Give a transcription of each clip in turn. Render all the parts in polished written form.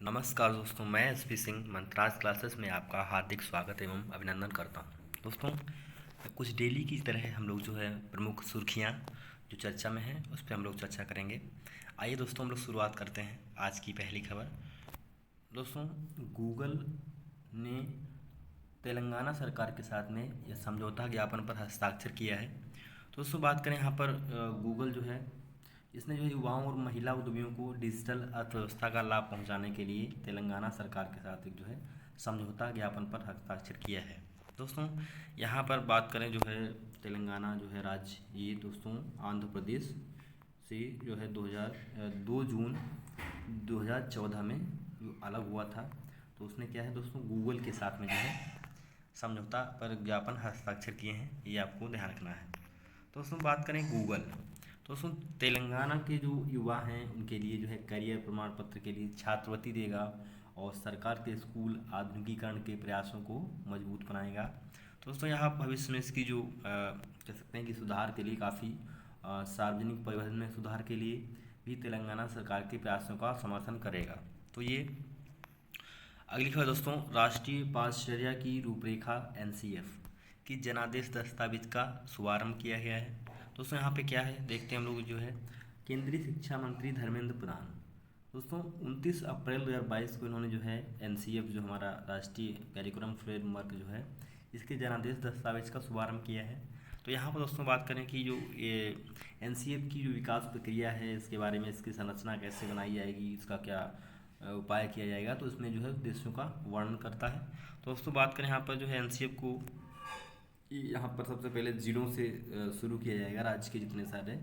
नमस्कार दोस्तों, मैं एसपी सिंह मंत्राज क्लासेस में आपका हार्दिक स्वागत एवं अभिनंदन करता हूं। दोस्तों, कुछ डेली की तरह हम लोग जो है प्रमुख सुर्खियां जो चर्चा में हैं उस पर हम लोग चर्चा करेंगे। आइए दोस्तों, हम लोग शुरुआत करते हैं आज की पहली खबर। दोस्तों, गूगल ने तेलंगाना सरकार के साथ में यह समझौता ज्ञापन पर हस्ताक्षर किया है। तो दोस्तों बात करें यहाँ पर गूगल जो है इसने जो है युवाओं और महिला उद्यमियों को डिजिटल अर्थव्यवस्था का लाभ पहुंचाने के लिए तेलंगाना सरकार के साथ एक जो है समझौता ज्ञापन पर हस्ताक्षर किया है। दोस्तों यहाँ पर बात करें जो है तेलंगाना जो है राज्य ये दोस्तों आंध्र प्रदेश से जो है 2 जून 2014 में जो अलग हुआ था। तो उसने क्या है दोस्तों गूगल के साथ में जो है समझौता पर ज्ञापन हस्ताक्षर किए हैं, ये आपको ध्यान रखना है। तो दोस्तों बात करें गूगल, तो दोस्तों तेलंगाना के जो युवा हैं उनके लिए जो है करियर प्रमाण पत्र के लिए छात्रवृत्ति देगा और सरकार के स्कूल आधुनिकीकरण के प्रयासों को मजबूत बनाएगा। तो दोस्तों यहाँ भविष्य में इसकी जो कह सकते हैं कि सुधार के लिए काफ़ी सार्वजनिक परिवहन में सुधार के लिए भी तेलंगाना सरकार के प्रयासों का समर्थन करेगा। तो ये अगली खबर दोस्तों, राष्ट्रीय पाठचर्या की रूपरेखा एनसीएफ की जनादेश दस्तावेज का शुभारंभ किया गया है। दोस्तों यहाँ पे क्या है देखते हैं हम लोग जो है केंद्रीय शिक्षा मंत्री धर्मेंद्र प्रधान दोस्तों 29 अप्रैल 2022 को इन्होंने जो है एनसीएफ जो हमारा राष्ट्रीय कैरिकुलम फ्रेमवर्क जो है इसके जनादेश दस्तावेज का शुभारंभ किया है। तो यहाँ पर दोस्तों बात करें कि जो ये एनसीएफ की जो विकास प्रक्रिया है इसके बारे में, इसकी संरचना कैसे बनाई जाएगी, इसका क्या उपाय किया जाएगा, तो इसमें जो है उद्देश्यों का वर्णन करता है। तो दोस्तों बात करें यहाँ पर जो है एनसीएफ को यहाँ पर सबसे पहले जिलों से शुरू किया जाएगा, राज्य के जितने सारे,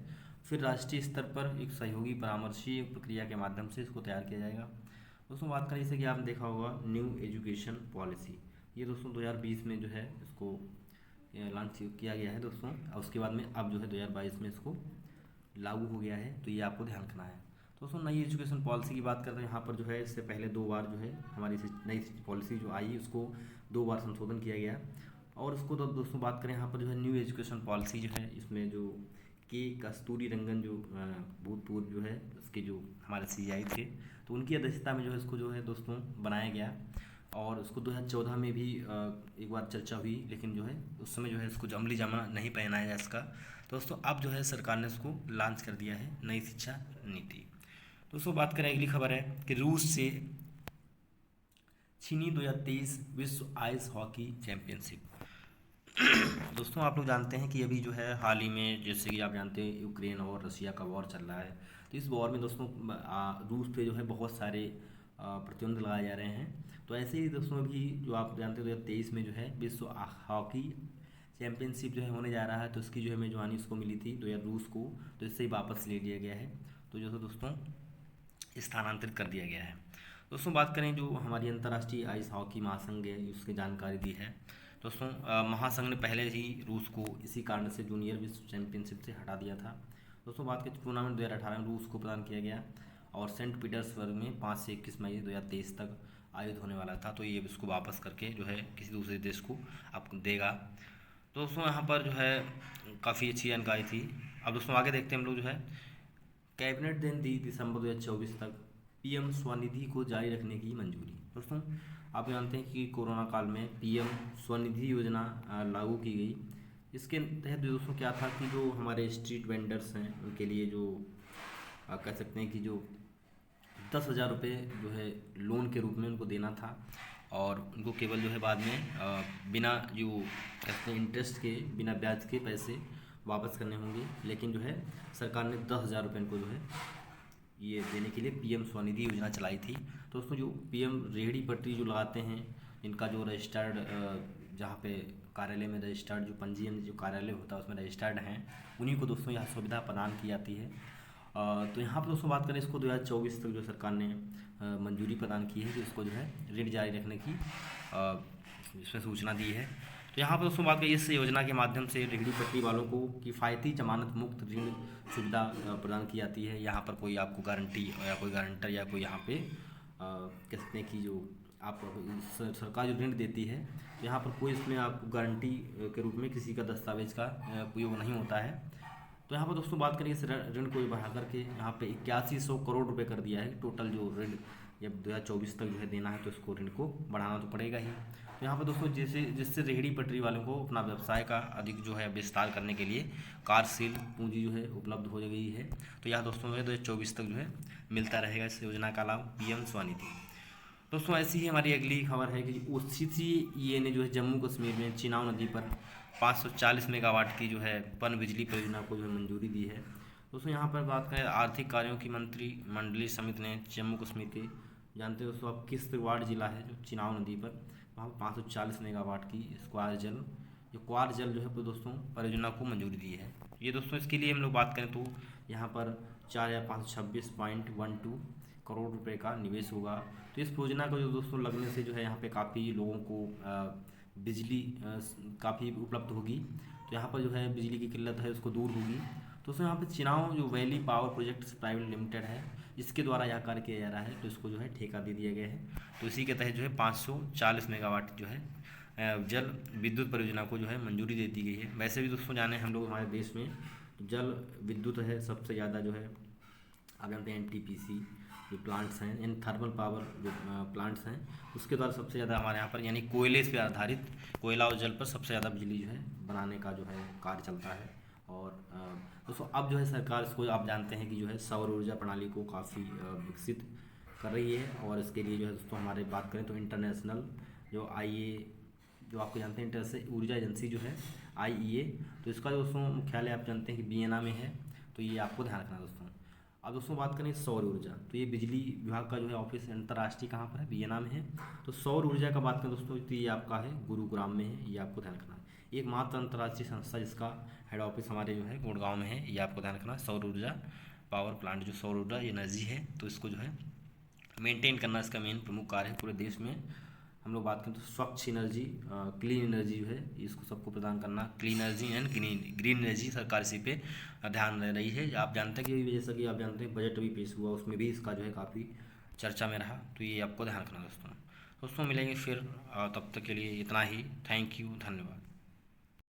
फिर राष्ट्रीय स्तर पर एक सहयोगी परामर्शी प्रक्रिया के माध्यम से इसको तैयार किया जाएगा। दोस्तों बात करें जैसे कि आपने देखा होगा न्यू एजुकेशन पॉलिसी, ये दोस्तों 2020 में जो है इसको लॉन्च किया गया है दोस्तों, और उसके बाद में अब जो है 2022 में इसको लागू हो गया है। तो ये आपको ध्यान रखना है। दोस्तों नई एजुकेशन पॉलिसी की बात करते हैं, यहाँ पर जो है इससे पहले 2 बार जो है हमारी नई पॉलिसी जो आई उसको 2 बार संशोधन किया गया। और उसको तो दोस्तों बात करें यहाँ पर जो है न्यू एजुकेशन पॉलिसी जो है इसमें जो के कस्तूरी रंगन जो भूतपूर्व जो है उसके जो हमारे सीआई थे, तो उनकी अध्यक्षता में जो है इसको जो है दोस्तों बनाया गया। और उसको 2014 में भी एक बार चर्चा हुई, लेकिन जो है उस समय जो है इसको अमली जामा नहीं पहनाया गया इसका। दोस्तों अब जो है सरकार ने इसको लॉन्च कर दिया है नई शिक्षा नीति। दोस्तों बात करें अगली खबर है कि रूस से चीनी 2023 विश्व आइस हॉकी चैंपियनशिप। दोस्तों आप लोग जानते हैं कि अभी जो है हाल ही में जैसे कि आप जानते हैं यूक्रेन और रशिया का वॉर चल रहा है। तो इस वॉर में दोस्तों रूस पे जो है बहुत सारे प्रतिबंध लगाए जा रहे हैं। तो ऐसे ही दोस्तों भी जो आप जानते हैं 2023 में जो है विश्व हॉकी चैंपियनशिप जो है होने जा रहा है। तो इसकी जो है मेजबानी उसको मिली थी रूस को, तो इससे ही वापस ले लिया गया है। तो जो है दोस्तों स्थानांतरित कर दिया गया है। दोस्तों बात करें जो हमारी अंतर्राष्ट्रीय आइस हॉकी महासंघ है उसकी जानकारी दी है। दोस्तों महासंघ ने पहले ही रूस को इसी कारण से जूनियर विश्व चैंपियनशिप से हटा दिया था। दोस्तों बात करें टूर्नामेंट 2018 में रूस को प्रदान किया गया और सेंट पीटर्सबर्ग में 5 से 21 मई 2023 तक आयोजित होने वाला था। तो ये इसको वापस करके जो है किसी दूसरे देश को आपको देगा। दोस्तों यहाँ पर जो है काफ़ी अच्छी जानकारी थी। अब दोस्तों आगे देखते हैं हम लोग जो है कैबिनेट ने दी दिसंबर 2024 तक पीएम स्वनिधि को जारी रखने की मंजूरी। दोस्तों आप जानते हैं कि कोरोना काल में पीएम स्वनिधि योजना लागू की गई। इसके तहत दोस्तों क्या था कि जो हमारे स्ट्रीट वेंडर्स हैं उनके लिए जो कह सकते हैं कि जो 10,000 रुपये जो है लोन के रूप में उनको देना था और उनको केवल जो है बाद में बिना जो कहते हैं इंटरेस्ट के, बिना ब्याज के पैसे वापस करने होंगे। लेकिन जो है सरकार ने 10,000 रुपये इनको जो है ये देने के लिए पीएम स्वनिधि योजना चलाई थी। तो दोस्तों जो पीएम रेहड़ी पटरी जो लगाते हैं इनका जो रजिस्टर्ड जहाँ पे कार्यालय में रजिस्टर्ड जो पंजीयन जो कार्यालय होता है उसमें रजिस्टर्ड हैं उन्हीं को दोस्तों यह सुविधा प्रदान की जाती है। तो यहाँ पर दोस्तों बात करें इसको 2024 तक जो सरकार ने मंजूरी प्रदान की है कि इसको जो है ऋण जारी रखने की इसमें सूचना दी है। तो यहाँ पर दोस्तों बात करें इस योजना के माध्यम से रेहड़ी पट्टी वालों को किफ़ायती जमानत मुक्त ऋण सुविधा प्रदान की जाती है। यहाँ पर कोई आपको गारंटी या कोई गारंटर या कोई यहाँ पे कह सकते हैं कि जो आप सरकार जो ऋण देती है तो यहाँ पर कोई इसमें आपको गारंटी के रूप में किसी का दस्तावेज का उपयोग नहीं होता है। तो यहाँ पर दोस्तों बात करें इस ऋण को बढ़ा करके यहाँ पे 8100 करोड़ रुपए कर दिया है टोटल जो ऋण जब 2024 तक जो है देना है तो इसको ऋण को बढ़ाना तो पड़ेगा ही। तो यहाँ पर दोस्तों जैसे जिससे रेहड़ी पटरी वालों को अपना व्यवसाय का अधिक जो है विस्तार करने के लिए कार्यशील पूंजी जो है उपलब्ध हो गई है। तो यह दोस्तों जो है 2024 तक जो है मिलता रहेगा इस योजना का लाभ, पीएम स्वनिधि। दोस्तों ऐसी ही हमारी अगली खबर है कि OCCE ने जो है जम्मू कश्मीर में चिनाब नदी पर 540 मेगावाट की जो है पन बिजली परियोजना को जो है मंजूरी दी है। दोस्तों यहाँ पर बात करें आर्थिक कार्यों की मंत्रिमंडलीय समिति ने जम्मू कश्मीर के, जानते हो दोस्तों आप किश्तवाड़ जिला है जो चिनाब नदी पर, वहाँ 540 मेगावाट की क्वार जल जो है दोस्तों परियोजना को मंजूरी दी है। ये दोस्तों इसके लिए हम लोग बात करें तो यहाँ पर 4,526.12 करोड़ रुपए का निवेश होगा। तो इस योजना को जो दोस्तों लगने से जो है यहाँ पे काफ़ी लोगों को बिजली काफ़ी उपलब्ध होगी। तो यहाँ पर जो है बिजली की किल्लत है उसको दूर होगी। तो दोस्तों यहाँ पे चिनाब जो valley power projects private limited है, इसके द्वारा यह कार्य किया जा रहा है, तो इसको जो है ठेका दे दिया गया है। तो इसी के तहत जो है 540 मेगावाट जो है जल विद्युत परियोजना को जो है मंजूरी दे दी गई है। वैसे भी दोस्तों जाने हम लोग हमारे देश में जल विद्युत है सबसे ज़्यादा जो है, आप जानते हैं NTPC जो प्लांट्स हैं, यानी थर्मल पावर जो प्लांट्स हैं, उसके द्वारा सबसे ज़्यादा हमारे यहाँ पर यानी कोयले पे आधारित कोयला और जल पर सबसे ज़्यादा बिजली जो है बनाने का जो है कार्य चलता है। और दोस्तों अब जो है सरकार इसको आप जानते हैं कि जो है सौर ऊर्जा प्रणाली को काफ़ी विकसित कर रही है। और इसके लिए जो है दोस्तों हमारे बात करें तो इंटरनेशनल जो IEA जो आपको जानते हैं इंटरनेशनल ऊर्जा एजेंसी जो है IEA, तो इसका दोस्तों मुख्यालय आप जानते हैं कि वियना में है। तो ये आपको ध्यान रखना दोस्तों। अब दोस्तों बात करें सौर ऊर्जा, तो ये बिजली विभाग का जो है ऑफिस अंतर्राष्ट्रीय कहाँ पर है, वियना में है। तो सौर ऊर्जा का बात करें दोस्तों तो ये आपका है गुरुग्राम में है, ये आपको ध्यान रखना। एक मात्र अंतर्राष्ट्रीय संस्था जिसका हेड ऑफिस हमारे जो है गुड़गांव में है, ये आपको ध्यान रखना। सौर ऊर्जा पावर प्लांट जो सौर ऊर्जा एनर्जी है, तो इसको जो है मेंटेन करना इसका मेन प्रमुख कार्य है पूरे देश में। हम लोग बात करें तो स्वच्छ एनर्जी, क्लीन एनर्जी जो है इसको सबको प्रदान करना, clean energy and green energy सरकार इसी पे ध्यान दे रही है। आप जानते हैं कि जैसा कि आप जानते हैं बजट अभी पेश हुआ, उसमें भी इसका जो है काफ़ी चर्चा में रहा। तो ये आपको ध्यान रखना दोस्तों। मिलेंगे फिर, तब तक के लिए इतना ही। थैंक यू, धन्यवाद।